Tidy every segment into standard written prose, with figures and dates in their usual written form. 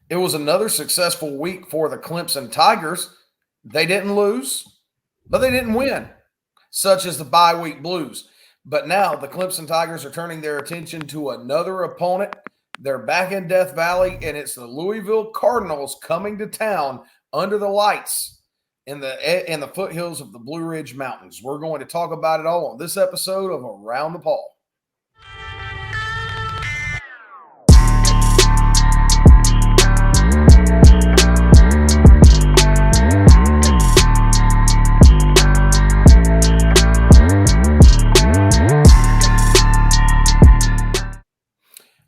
It was another successful week for the Clemson Tigers. They didn't lose, but they didn't win, such as the bye week blues. But now the Clemson Tigers are turning their attention to another opponent. They're back in Death Valley, and it's the Louisville Cardinals coming to town under the lights in the foothills of the Blue Ridge Mountains. We're going to talk about it all on this episode of Around the Paw.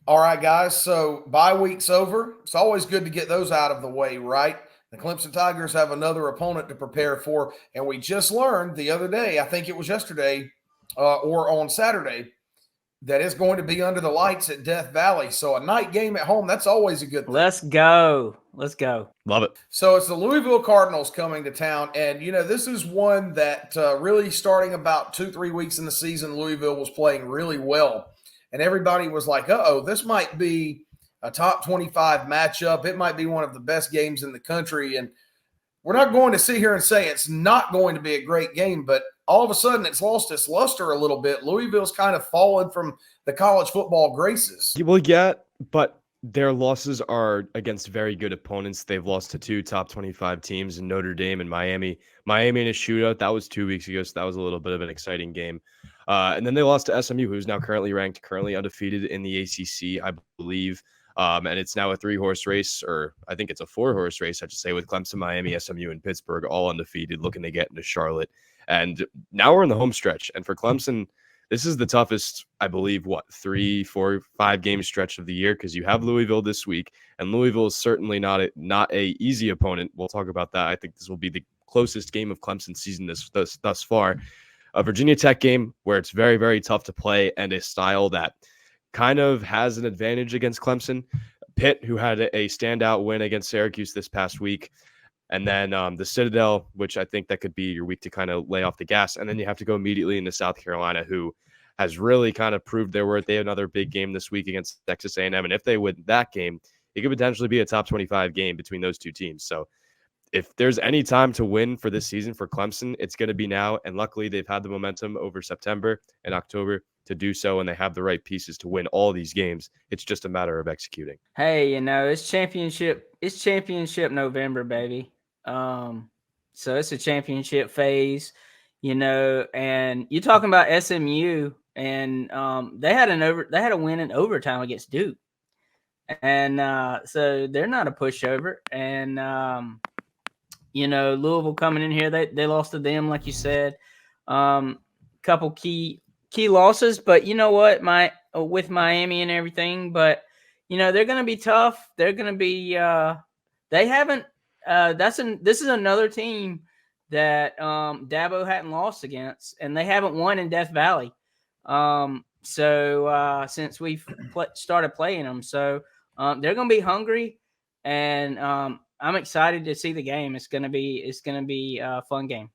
All right, guys. So bye week's over. It's always good to get those out of the way, right? The Clemson Tigers have another opponent to prepare for, and we just learned the other day, I think it was yesterday or on Saturday, that it's going to be under the lights at Death Valley. So a night game at home, that's always a good thing. Let's go. Love it. So it's the Louisville Cardinals coming to town, and, this is one that really starting about 2-3 weeks in the season, Louisville was playing really well. And everybody was like, this might be a top 25 matchup. It might be one of the best games in the country. And we're not going to sit here and say it's not going to be a great game, but all of a sudden it's lost its luster a little bit. Louisville's kind of fallen from the college football graces. Well, yeah, but their losses are against very good opponents. They've lost to two top 25 teams in Notre Dame and Miami. Miami in a shootout, that was 2 weeks ago, so that was a little bit of an exciting game. And then they lost to SMU, who's now currently undefeated in the ACC, I believe. And it's now a 3-horse race, or I think it's a 4-horse race, I should say, with Clemson, Miami, SMU, and Pittsburgh all undefeated, looking to get into Charlotte. And now we're in the home stretch. And for Clemson, this is the toughest, I believe, 3, 4, 5 game stretch of the year, because you have Louisville this week, and Louisville is certainly not a easy opponent. We'll talk about that. I think this will be the closest game of Clemson's season thus far. A Virginia Tech game where it's very, very tough to play, and a style that kind of has an advantage against Clemson. Pitt, who had a standout win against Syracuse this past week. And then the Citadel, which I think that could be your week to kind of lay off the gas. And then you have to go immediately into South Carolina, who has really kind of proved their worth. They have another big game this week against Texas A&M. And if they win that game, it could potentially be a top 25 game between those two teams. So if there's any time to win for this season for Clemson, it's going to be now. And luckily, they've had the momentum over September and October to do so, and they have the right pieces to win all these games. It's just a matter of executing. Hey, it's championship November, baby. So it's a championship phase, and you're talking about SMU, and they had a win in overtime against Duke. And so they're not a pushover. And Louisville coming in here, they lost to them, like you said. Couple key losses, but you know what, with Miami and everything, but they're going to be tough. They're going to be they haven't this is another team that Dabo hadn't lost against, and they haven't won in Death Valley since we've started playing them. So they're going to be hungry, and I'm excited to see the game. It's going to be a fun game.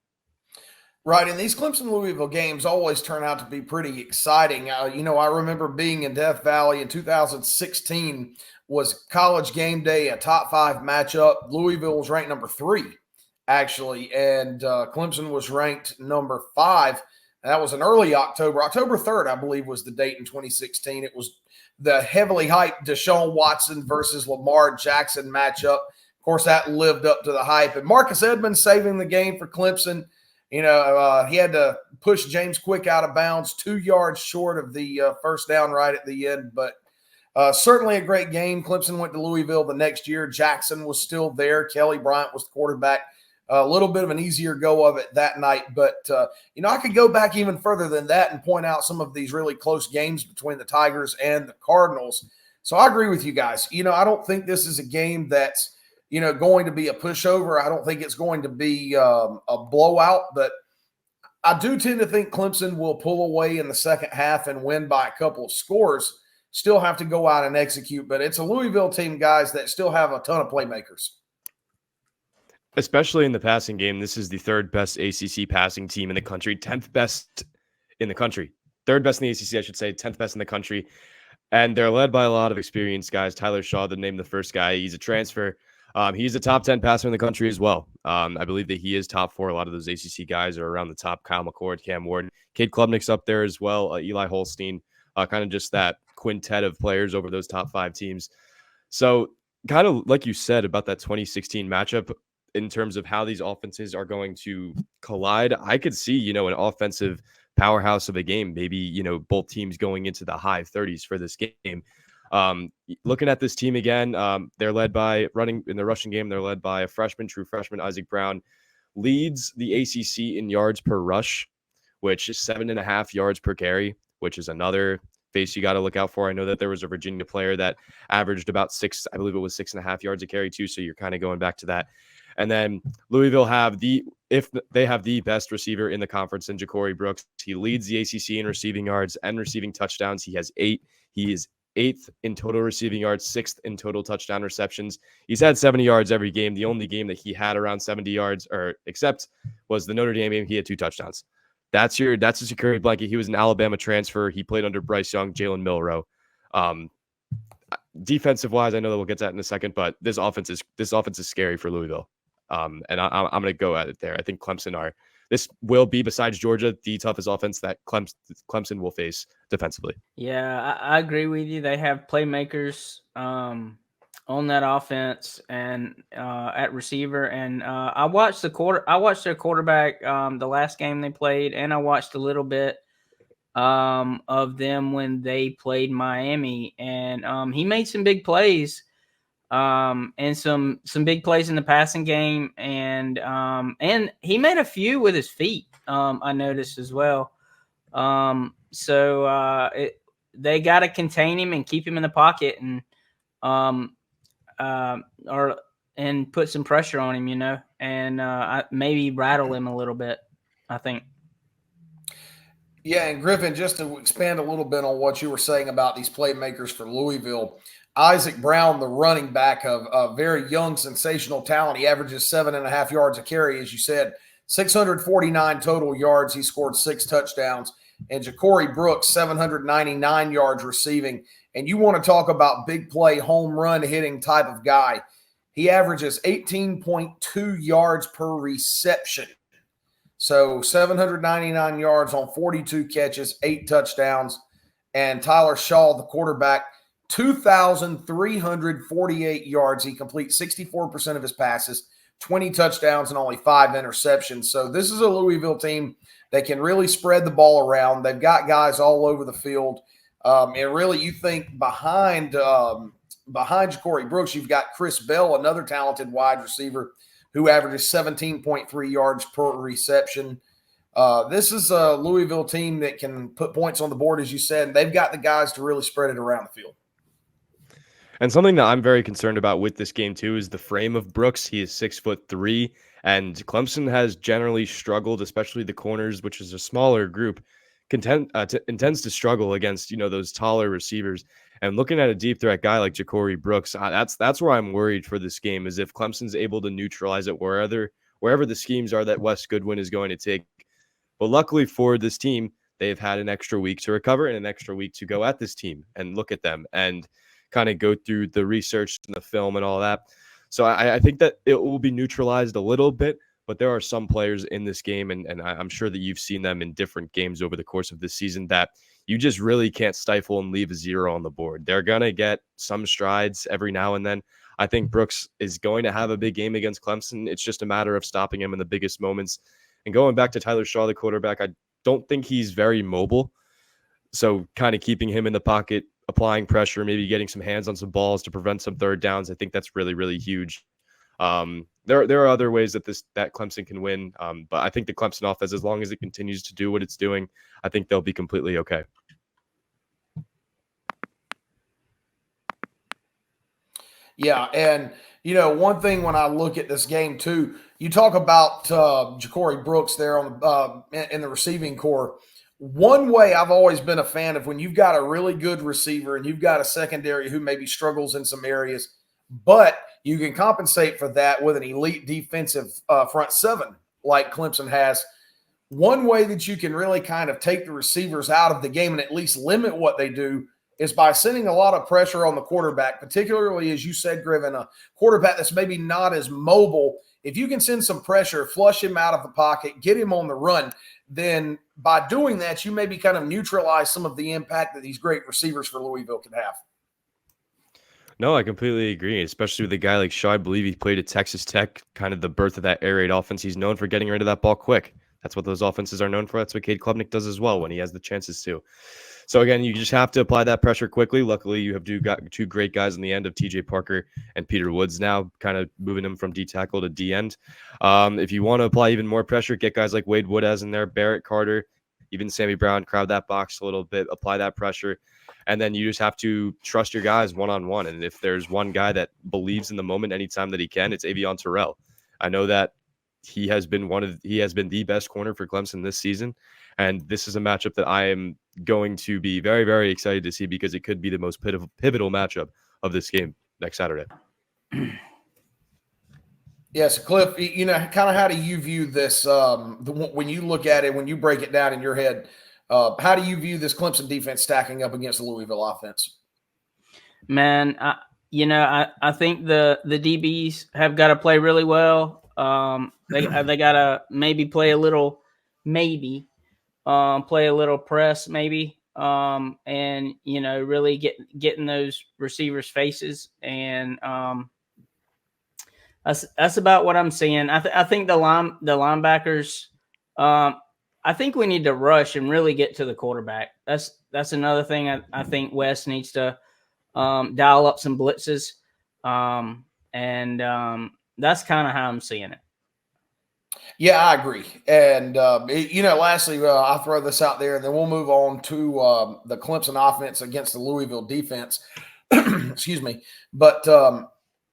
Right, and these Clemson-Louisville games always turn out to be pretty exciting. I remember being in Death Valley in 2016 was College Game Day, a top 5 matchup. Louisville was ranked number 3, actually, and Clemson was ranked number 5. That was in early October. October 3rd, I believe, was the date in 2016. It was the heavily hyped Deshaun Watson versus Lamar Jackson matchup. Of course, that lived up to the hype. And Marcus Edmonds saving the game for Clemson. He had to push James Quick out of bounds 2 yards short of the first down right at the end. But certainly a great game. Clemson went to Louisville the next year. Jackson was still there. Kelly Bryant was the quarterback. A little bit of an easier go of it that night. But, I could go back even further than that and point out some of these really close games between the Tigers and the Cardinals. So I agree with you guys. I don't think this is a game that's going to be a pushover. I don't think it's going to be a blowout, but I do tend to think Clemson will pull away in the second half and win by a couple of scores. Still have to go out and execute, but it's a Louisville team, guys, that still have a ton of playmakers. Especially in the passing game, this is the 3rd best ACC passing team in the country, 10th best in the country. 3rd best in the ACC, I should say, 10th best in the country. And they're led by a lot of experienced guys. Tyler Shaw, the name the first guy, he's a transfer. He's a top 10 passer in the country as well. I believe that he is top 4. A lot of those ACC guys are around the top. Kyle McCord, Cam Ward, Cade Klubnik's up there as well. Eli Holstein, kind of just that quintet of players over those top 5 teams. So kind of like you said about that 2016 matchup in terms of how these offenses are going to collide, I could see, an offensive powerhouse of a game, maybe, both teams going into the high 30s for this game. Looking at this team again, they're led by running in the rushing game. They're led by a true freshman, Isaac Brown, leads the ACC in yards per rush, which is 7.5 yards per carry, which is another face you got to look out for. I know that there was a Virginia player that averaged about 6, I believe it was 6.5 yards a carry too. So you're kind of going back to that. And then Louisville if they have the best receiver in the conference in Ja'Cory Brooks. He leads the ACC in receiving yards and receiving touchdowns. He has 8. He is 8th in total receiving yards, 6th in total touchdown receptions. He's had 70 yards every game. The only game that he had around 70 yards except was the Notre Dame game. He had 2 touchdowns. That's a security blanket. He was an Alabama transfer. He played under Bryce Young, Jalen Milroe. Defensive wise, I know that we'll get to that in a second, but this offense is scary for Louisville. And I'm going to go at it there. I think this will be, besides Georgia, the toughest offense that Clemson will face defensively. Yeah, I agree with you. They have playmakers on that offense and at receiver. And I watched their quarterback the last game they played, and I watched a little bit of them when they played Miami, and he made some big plays. And some big plays in the passing game, and he made a few with his feet. I noticed as well. So they got to contain him and keep him in the pocket, and and put some pressure on him, and maybe rattle him a little bit, I think. Yeah, and Griffin, just to expand a little bit on what you were saying about these playmakers for Louisville, Isaac Brown, the running back of a very young, sensational talent. He averages 7.5 yards a carry, as you said, 649 total yards. He scored 6 touchdowns. And Ja'Cory Brooks, 799 yards receiving. And you want to talk about big play, home run hitting type of guy. He averages 18.2 yards per reception. So 799 yards on 42 catches, 8 touchdowns. And Tyler Shaw, the quarterback, 2,348 yards. He completes 64% of his passes, 20 touchdowns, and only 5 interceptions. So this is a Louisville team that can really spread the ball around. They've got guys all over the field. And really, you think behind Ja'Cory Brooks, you've got Chris Bell, another talented wide receiver who averages 17.3 yards per reception. This is a Louisville team that can put points on the board, as you said. They've got the guys to really spread it around the field. And something that I'm very concerned about with this game too is the frame of Brooks. He is 6'3", and Clemson has generally struggled, especially the corners, which is a smaller group, intends to struggle against those taller receivers. And looking at a deep threat guy like Ja'Cory Brooks, that's where I'm worried for this game, is if Clemson's able to neutralize it wherever the schemes are that Wes Goodwin is going to take. But luckily for this team, they've had an extra week to recover and an extra week to go at this team and look at them and kind of go through the research and the film and all that. So I think that it will be neutralized a little bit, but there are some players in this game, and I'm sure that you've seen them in different games over the course of this season, that you just really can't stifle and leave a 0 on the board. They're going to get some strides every now and then. I think Brooks is going to have a big game against Clemson. It's just a matter of stopping him in the biggest moments. And going back to Tyler Shaw, the quarterback, I don't think he's very mobile. So kind of keeping him in the pocket, applying pressure, maybe getting some hands on some balls to prevent some third downs, I think that's really, really huge. There are other ways that Clemson can win, but I think the Clemson offense, as long as it continues to do what it's doing, I think they'll be completely okay. Yeah, and one thing when I look at this game too, you talk about Ja'Cory Brooks there on in the receiving core. One way I've always been a fan of, when you've got a really good receiver and you've got a secondary who maybe struggles in some areas, but you can compensate for that with an elite defensive front seven like Clemson has. One way that you can really kind of take the receivers out of the game and at least limit what they do is by sending a lot of pressure on the quarterback, particularly, as you said, Griffin, a quarterback that's maybe not as mobile. If you can send some pressure, flush him out of the pocket, get him on the run, then by doing that, you maybe kind of neutralize some of the impact that these great receivers for Louisville can have. No, I completely agree, especially with a guy like Shaw. I believe he played at Texas Tech, kind of the birth of that air raid offense. He's known for getting rid of that ball quick. That's what those offenses are known for. That's what Cade Klubnik does as well when he has the chances to. So, again, you just have to apply that pressure quickly. Luckily, you have two great guys in the end of TJ Parker and Peter Woods now, kind of moving them from D tackle to D end. If you want to apply even more pressure, get guys like Wade Woodaz in there, Barrett Carter, even Sammy Brown, crowd that box a little bit, apply that pressure. And then you just have to trust your guys one-on-one. And if there's one guy that believes in the moment anytime that he can, it's Avion Terrell. I know that he has been the best corner for Clemson this season. And this is a matchup that I am going to be very, very excited to see because it could be the most pivotal matchup of this game next Saturday. Yes, Cliff, kind of how do you view this when you look at it, when you break it down in your head, how do you view this Clemson defense stacking up against the Louisville offense? Man, I think the DBs have got to play really well. They got to maybe play a little press maybe, and really get in those receivers' faces, and that's about what I'm seeing. I think the linebackers. I think we need to rush and really get to the quarterback. That's another thing I think West needs to dial up some blitzes, and that's kind of how I'm seeing it. Yeah, I agree. And, lastly, I'll throw this out there, and then we'll move on to the Clemson offense against the Louisville defense. Excuse me. But,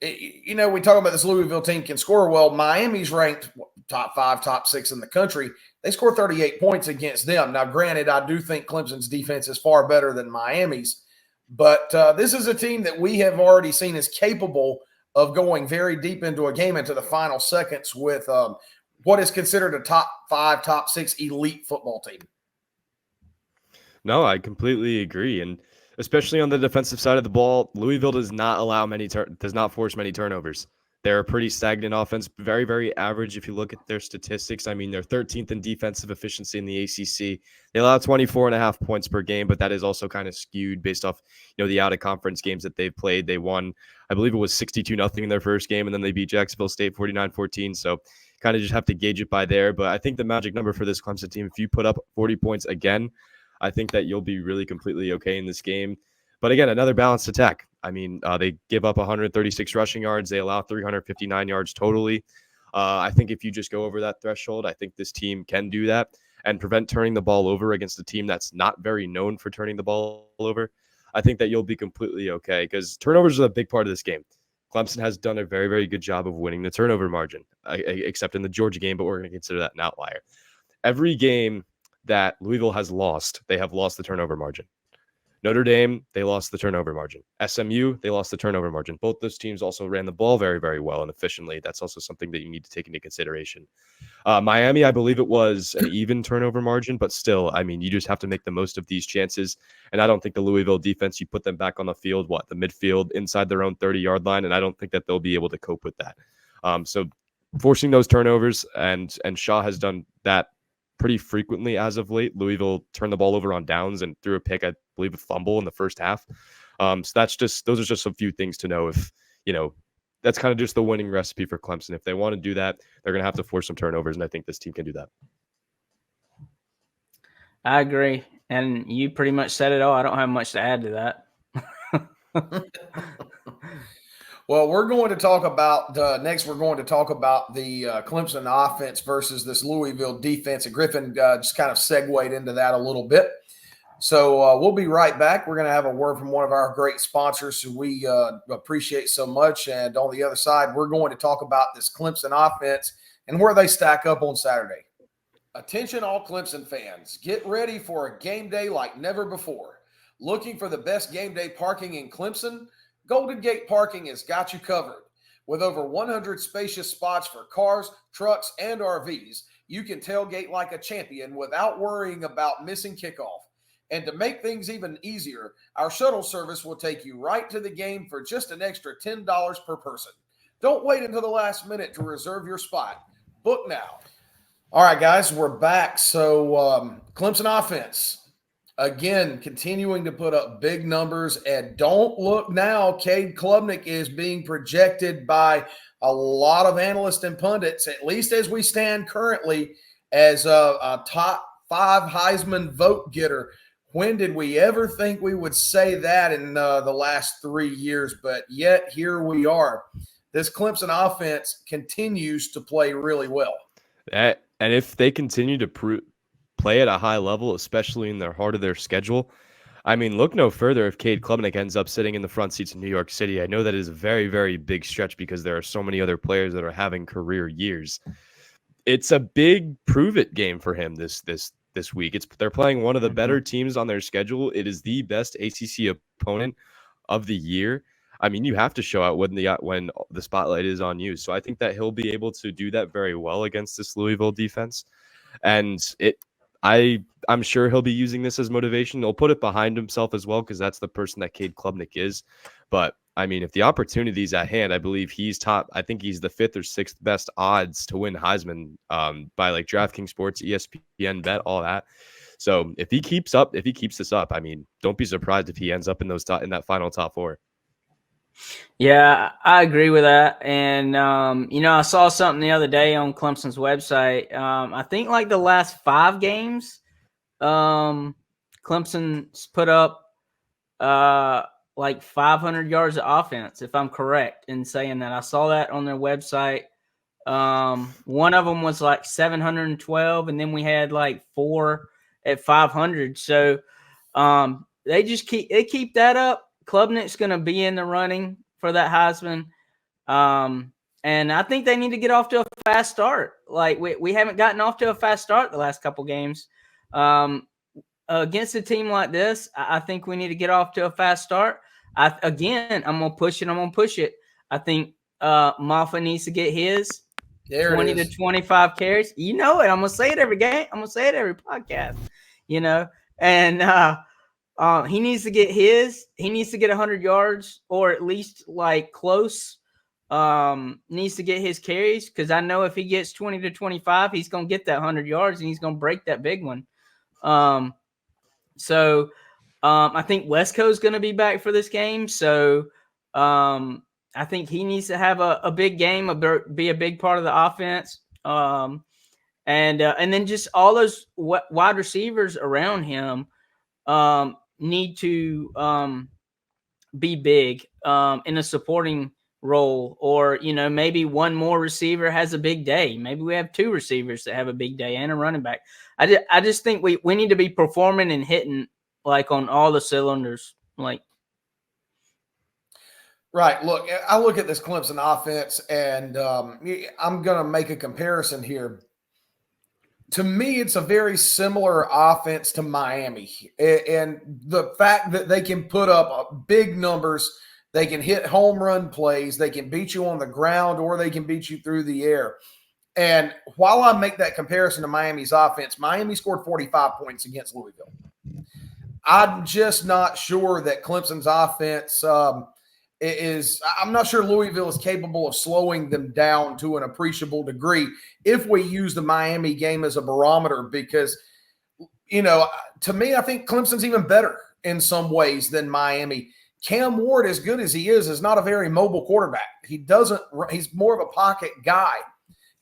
we talk about this Louisville team can score well. Miami's ranked top 5, top 6 in the country. They score 38 points against them. Now, granted, I do think Clemson's defense is far better than Miami's. But this is a team that we have already seen is capable of going very deep into a game into the final seconds with what is considered a top 5, top 6 elite football team. No, I completely agree. And especially on the defensive side of the ball, Louisville does not force many turnovers. They're a pretty stagnant offense, very, very average if you look at their statistics. I mean, they're 13th in defensive efficiency in the ACC. They allow 24.5 points per game, but that is also kind of skewed based off, the out-of-conference games that they've played. They won, I believe it was 62-0 in their first game, and then they beat Jacksonville State 49-14. So kind of just have to gauge it by there. But I think the magic number for this Clemson team, if you put up 40 points again, I think that you'll be really completely okay in this game. But again, another balanced attack. I mean, they give up 136 rushing yards. They allow 359 yards totally. I think if you just go over that threshold, I think this team can do that and prevent turning the ball over against a team that's not very known for turning the ball over. I think that you'll be completely okay because turnovers are a big part of this game. Clemson has done a very, very good job of winning the turnover margin, except in the Georgia game, but we're going to consider that an outlier. Every game that Louisville has lost, they have lost the turnover margin. Notre Dame, they lost the turnover margin. SMU, they lost the turnover margin. Both those teams also ran the ball very, very well and efficiently. That's also something that you need to take into consideration. Miami, I believe it was an even turnover margin, but still, I mean, you just have to make the most of these chances. And I don't think the Louisville defense, you put them back on the field, the midfield, inside their own 30-yard line, and I don't think that they'll be able to cope with that. So forcing those turnovers, and Shaw has done that pretty frequently as of late. Louisville turned the ball over on downs and threw a pick, I believe a fumble in the first half. So those are just a few things to know. If, that's kind of just the winning recipe for Clemson. If they want to do that, they're going to have to force some turnovers, and I think this team can do that. I agree. And you pretty much said it all. I don't have much to add to that. Well, we're going to talk about next. We're going to talk about the Clemson offense versus this Louisville defense. And Griffin just kind of segued into that a little bit. So we'll be right back. We're going to have a word from one of our great sponsors who we appreciate so much. And on the other side, we're going to talk about this Clemson offense and where they stack up on Saturday. Attention all Clemson fans. Get ready for a game day like never before. Looking for the best game day parking in Clemson? Golden Gate Parking has got you covered. With over 100 spacious spots for cars, trucks, and RVs, you can tailgate like a champion without worrying about missing kickoff. And to make things even easier, our shuttle service will take you right to the game for just an extra $10 per person. Don't wait until the last minute to reserve your spot. Book now. All right, guys, we're back. So Clemson offense, again, continuing to put up big numbers. And don't look now, Cade Klubnik is being projected by a lot of analysts and pundits, at least as we stand currently, as a top 5 Heisman vote getter. When did we ever think we would say that in the last 3 years? But yet here we are. This Clemson offense continues to play really well. And if they continue to play at a high level, especially in the heart of their schedule, I mean, look no further if Cade Klubnik ends up sitting in the front seats in New York City. I know that is a very, very big stretch because there are so many other players that are having career years. It's a big prove-it game for him this week. They're playing one of the better teams on their schedule. It is the best ACC opponent of the year. I mean, you have to show out when the spotlight is on you. So I think that he'll be able to do that very well against this Louisville defense. And I'm sure he'll be using this as motivation. He'll put it behind himself as well because that's the person that Cade Klubnik is. But I mean, if the opportunity is at hand, I believe he's top. I think he's the 5th or 6th best odds to win Heisman by like DraftKings Sports, ESPN Bet, all that. So if he keeps this up, I mean, don't be surprised if he ends up in that final top 4. Yeah, I agree with that. And, I saw something the other day on Clemson's website. I think like the last 5 games, Clemson's put up like 500 yards of offense, if I'm correct in saying that. I saw that on their website. One of them was like 712, and then we had like 4 at 500. So they keep that up. Klubnik's going to be in the running for that Heisman. And I think they need to get off to a fast start. Like we haven't gotten off to a fast start the last couple games. Against a team like this, I think we need to get off to a fast start. I'm going to push it. I think Maffa needs to get his 20 to 25 carries. You know it. I'm going to say it every game. I'm going to say it every podcast, and he needs to get his. He needs to get 100 yards or at least like close. Needs to get his carries because I know if he gets 20 to 25, he's going to get that 100 yards and he's going to break that big one. So I think Wesco's going to be back for this game. So I think he needs to have a big game, be a big part of the offense. And then just all those wide receivers around him need to be big in a supporting role, or maybe one more receiver has a big day. Maybe we have 2 receivers that have a big day and a running back. I just think we need to be performing and hitting like on all the cylinders. Like, right. Look, I look at this Clemson offense, and I'm going to make a comparison here. To me, it's a very similar offense to Miami, and the fact that they can put up big numbers. They can hit home run plays. They can beat you on the ground, or they can beat you through the air. And while I make that comparison to Miami's offense, Miami scored 45 points against Louisville. I'm just not sure that Clemson's offense I'm not sure Louisville is capable of slowing them down to an appreciable degree if we use the Miami game as a barometer, because, to me, I think Clemson's even better in some ways than Miami. Cam Ward, as good as he is not a very mobile quarterback. He's more of a pocket guy.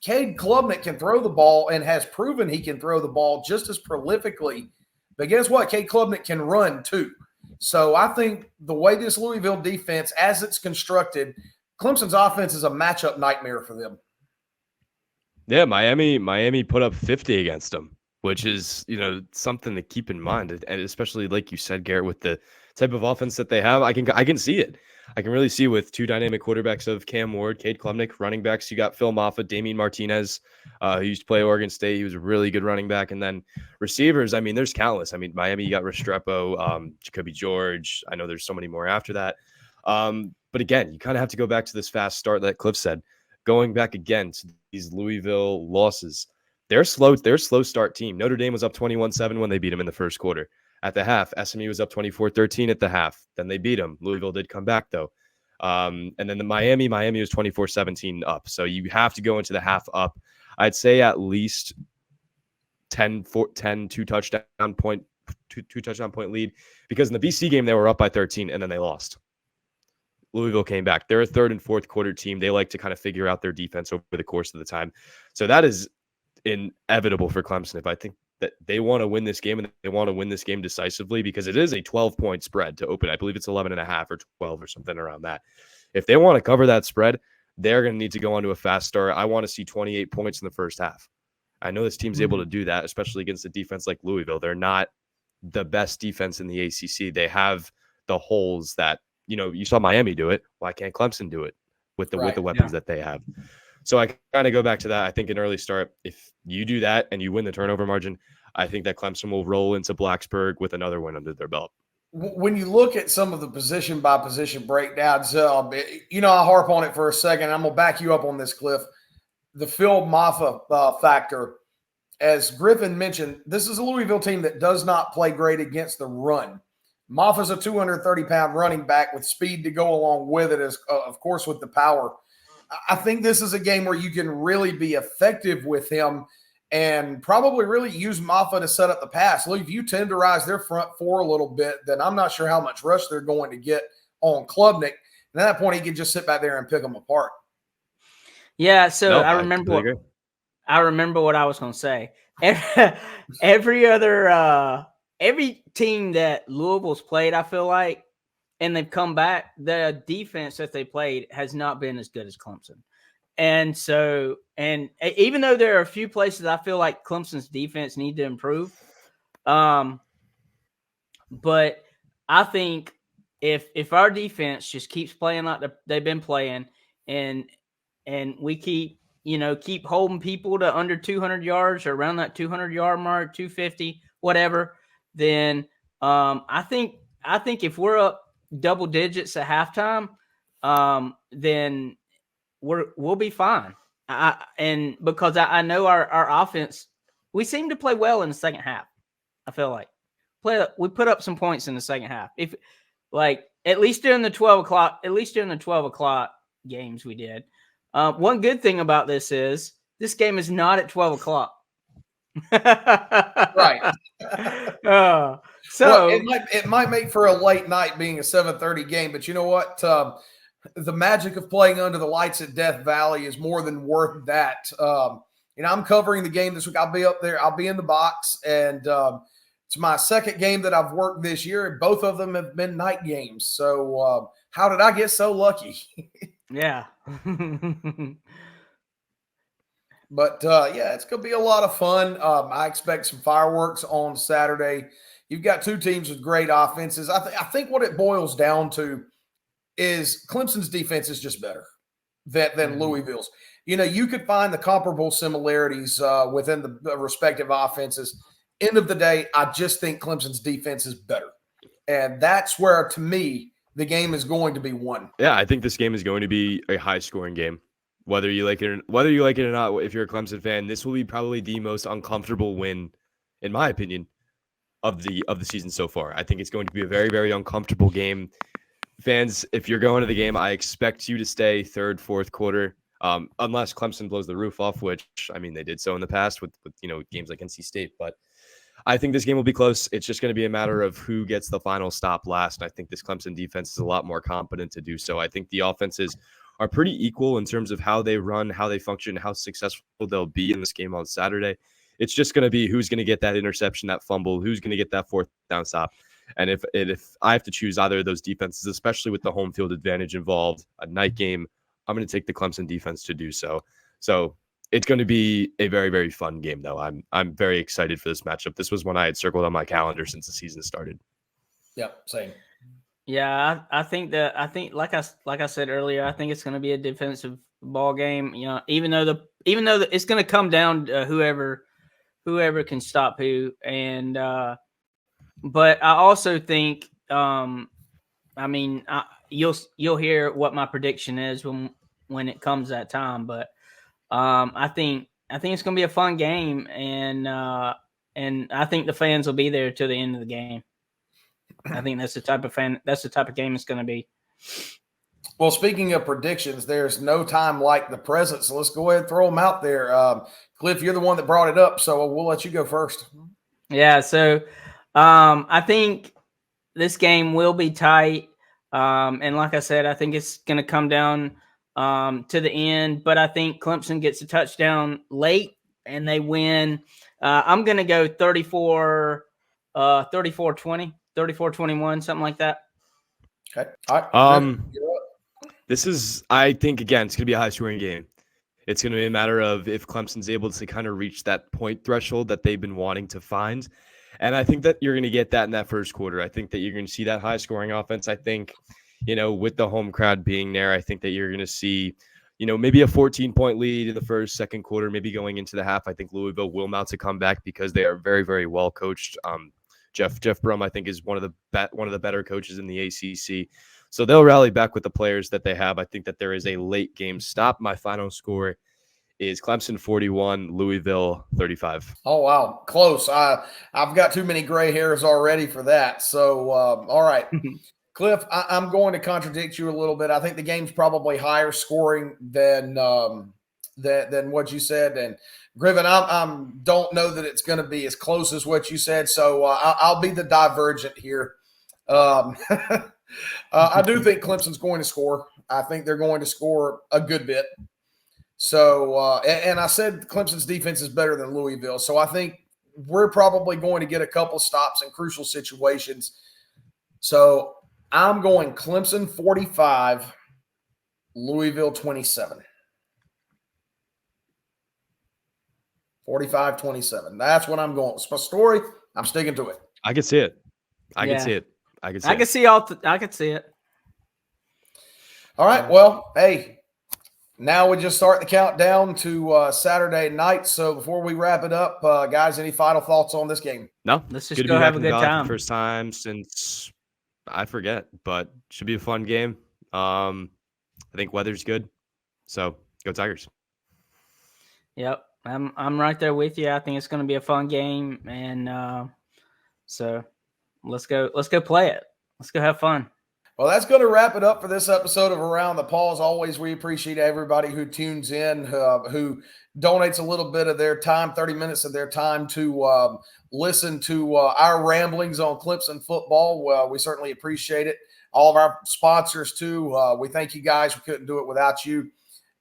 Cade Klubnik can throw the ball and has proven he can throw the ball just as prolifically. But guess what? Cade Klubnik can run too. So I think the way this Louisville defense, as it's constructed, Clemson's offense is a matchup nightmare for them. Yeah, Miami put up 50 against them, which is, something to keep in mind. And especially, like you said, Garrett, with the type of offense that they have, I can see it. I can really see with 2 dynamic quarterbacks of Cam Ward, Cade Klubnik, running backs. You got Phil Maffa, Damian Martinez, who used to play Oregon State. He was a really good running back. And then receivers, I mean, there's countless. I mean, Miami, you got Restrepo, Jacoby George. I know there's so many more after that. But again, you kind of have to go back to this fast start that Cliff said. Going back again to these Louisville losses, they're slow start team. Notre Dame was up 21-7 when they beat them in the first quarter. at the half. SMU was up 24-13 at the half. Then they beat them. Louisville did come back though. And then the Miami was 24-17 up. So you have to go into the half up. I'd say at least 10 two touchdown point lead, because in the BC game they were up by 13 and then they lost. Louisville came back. They're a third and fourth quarter team. They like to kind of figure out their defense over the course of the time. So that is inevitable for Clemson. If I think that they want to win this game, and they want to win this game decisively, because it is a 12-point spread to open. I believe it's 11.5 or 12 or something around that. If they want to cover that spread, they're going to need to go onto a fast start. I want to see 28 points in the first half. I know this team's able to do that, especially against a defense like Louisville. They're not the best defense in the ACC. They have the holes that, you saw Miami do it. Why can't Clemson do it with the weapons that they have? So I kind of go back to that. I think an early start, if you do that and you win the turnover margin, I think that Clemson will roll into Blacksburg with another win under their belt. When you look at some of the position by position breakdowns, I harp on it for a second. I'm going to back you up on this, Cliff. The Phil Maffa factor, as Griffin mentioned, this is a Louisville team that does not play great against the run. Maffa's a 230-pound running back with speed to go along with it, as of course with the power. I think this is a game where you can really be effective with him and probably really use Maffa to set up the pass. Look, if you tenderize their front four a little bit, then I'm not sure how much rush they're going to get on Klubnik. And at that point, he can just sit back there and pick them apart. Yeah, so I remember what I was going to say. Every team that Louisville's played, I feel like, and they've come back, the defense that they played has not been as good as Clemson. And so, and even though there are a few places I feel like Clemson's defense need to improve, but I think if our defense just keeps playing like they've been playing, and we keep holding people to under 200 yards or around that 200-yard mark, 250, whatever, then I think if we're up double digits at halftime, then we'll be fine. And because I know our offense, we seem to play well in the second half. I feel like we put up some points in the second half. If at least during the 12 o'clock games we did. One good thing about this is this game is not at 12 o'clock. Right. So it might make for a late night being a 7:30 game, but you know what? The magic of playing under the lights at Death Valley is more than worth that. I'm covering the game this week. I'll be up there. I'll be in the box, and it's my second game that I've worked this year, and both of them have been night games. So how did I get so lucky? Yeah. But, it's going to be a lot of fun. I expect some fireworks on Saturday. You've got two teams with great offenses. I think what it boils down to is Clemson's defense is just better than Louisville's. You could find the comparable similarities within the respective offenses. End of the day, I just think Clemson's defense is better. And that's where, to me, the game is going to be won. Yeah, I think this game is going to be a high-scoring game. Whether you like it or not, if you're a Clemson fan, this will be probably the most uncomfortable win, in my opinion, of the season so far. I think it's going to be a very, very uncomfortable game. Fans, if you're going to the game, I expect you to stay third, fourth quarter, unless Clemson blows the roof off, which, I mean, they did so in the past with games like NC State. But I think this game will be close. It's just going to be a matter of who gets the final stop last. And I think this Clemson defense is a lot more competent to do so. I think the offenses are pretty equal in terms of how they run, how they function, how successful they'll be in this game on Saturday. It's just going to be who's going to get that interception, that fumble, who's going to get that fourth down stop. And if I have to choose either of those defenses, especially with the home field advantage involved, a night game, I'm going to take the Clemson defense to do so. So it's going to be a very, very fun game, though. I'm very excited for this matchup. This was one I had circled on my calendar since the season started. Yep, same. Yeah, I think like I said earlier, I think it's going to be a defensive ball game. Even though it's going to come down to whoever can stop who, and but I also think you'll hear what my prediction is when it comes that time. But I think it's going to be a fun game, and I think the fans will be there till the end of the game. I think that's the type of game it's going to be. Well, speaking of predictions, there's no time like the present, so let's go ahead and throw them out there. Cliff, you're the one that brought it up, so we'll let you go first. Yeah, so I think this game will be tight. And like I said, I think it's going to come down to the end, but I think Clemson gets a touchdown late and they win. I'm going to go 34-20, 34-21, something like that. Okay. All right. This is, I think, again, it's going to be a high-scoring game. It's going to be a matter of if Clemson's able to kind of reach that point threshold that they've been wanting to find. And I think that you're going to get that in that first quarter. I think that you're going to see that high-scoring offense. I think, with the home crowd being there, I think that you're going to see, maybe a 14-point lead in the first, second quarter, maybe going into the half. I think Louisville will mount a comeback because they are very, very well coached. Jeff Brum, I think, is one of the better coaches in the ACC. So they'll rally back with the players that they have. I think that there is a late game stop. My final score is Clemson 41, Louisville 35. Oh, wow. Close. I've got too many gray hairs already for that. So, all right. Cliff, I'm going to contradict you a little bit. I think the game's probably higher scoring than what you said. And Griffin, I don't know that it's going to be as close as what you said. So I'll be the divergent here. I do think Clemson's going to score. I think they're going to score a good bit. So, and I said Clemson's defense is better than Louisville. So I think we're probably going to get a couple stops in crucial situations. So I'm going Clemson 45, Louisville 27. 45-27. That's what I'm going. It's my story. I'm sticking to it. I can see it. I can see it. I can see it. All right. Well, hey, now we just start the countdown to Saturday night. So before we wrap it up, guys, any final thoughts on this game? No. Let's just go have a good time. First time since I forget, but should be a fun game. I think weather's good. So go Tigers. Yep. I'm right there with you. I think it's going to be a fun game. And so let's go play it. Let's go have fun. Well, that's going to wrap it up for this episode of Around the Paw. As always, we appreciate everybody who tunes in, who donates a little bit of their time, 30 minutes of their time to listen to our ramblings on Clemson football. We certainly appreciate it. All of our sponsors, too. We thank you guys. We couldn't do it without you.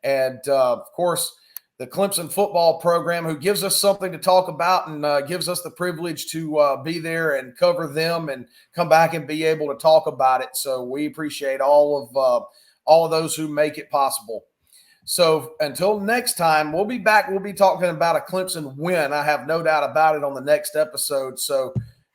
And, of course, the Clemson football program, who gives us something to talk about and gives us the privilege to be there and cover them and come back and be able to talk about it. So we appreciate all of those who make it possible. So until next time, we'll be back. We'll be talking about a Clemson win. I have no doubt about it on the next episode. So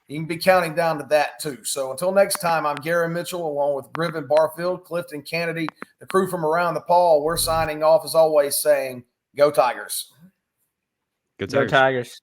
you can be counting down to that too. So until next time, I'm Gary Mitchell along with Griffin Barfield, Clifton Kennedy, the crew from Around the Paw. We're signing off as always saying, Go Tigers. Go Tigers. Go Tigers.